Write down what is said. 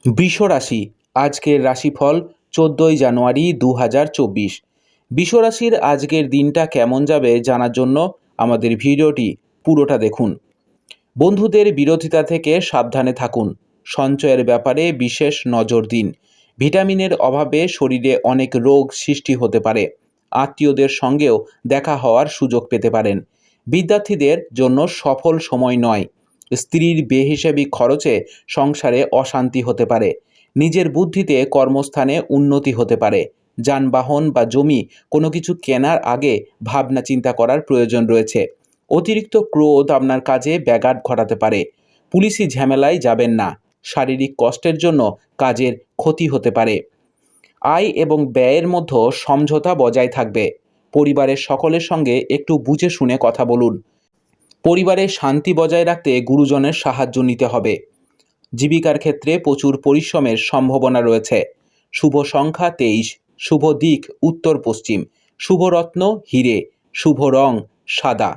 বৃষ রাশি আজকের রাশিফল ১৪ই জানুয়ারি ২০২৪। বৃষ রাশির আজকের দিনটা কেমন যাবে জানার জন্য আমাদের ভিডিওটি পুরোটা দেখুন। বন্ধুদের বিরোধিতা থেকে সাবধানে থাকুন। সঞ্চয়ের ব্যাপারে বিশেষ নজর দিন। ভিটামিনের অভাবে শরীরে অনেক রোগ সৃষ্টি হতে পারে। আত্মীয়দের সঙ্গেও দেখা হওয়ার সুযোগ পেতে পারেন। বিদ্যার্থীদের জন্য সফল সময় নয়। স্ত্রীর বেহিসাবি খরচে সংসারে অশান্তি হতে পারে। নিজের বুদ্ধিতে কর্মস্থানে উন্নতি হতে পারে। যানবাহন বা জমি কোনো কিছু কেনার আগে ভাবনা চিন্তা করার প্রয়োজন রয়েছে। অতিরিক্ত ক্রোধ আপনার কাজে ব্যাঘাত ঘটাতে পারে। পুলিশি ঝামেলায় যাবেন না। শারীরিক কষ্টের জন্য কাজের ক্ষতি হতে পারে। আয় এবং ব্যয়ের মধ্যে সমঝোতা বজায় থাকবে। পরিবারের সকলের সঙ্গে একটু বুঝে শুনে কথা বলুন। পরিবারে শান্তি বজায় রাখতে গুরুজনের সাহায্য নিতে হবে। জীবিকার ক্ষেত্রে প্রচুর পরিশ্রমের সম্ভাবনা রয়েছে। শুভ সংখ্যা ২৩, শুভ দিক উত্তর পশ্চিম, শুভ রত্ন হিরে, শুভ রং সাদা।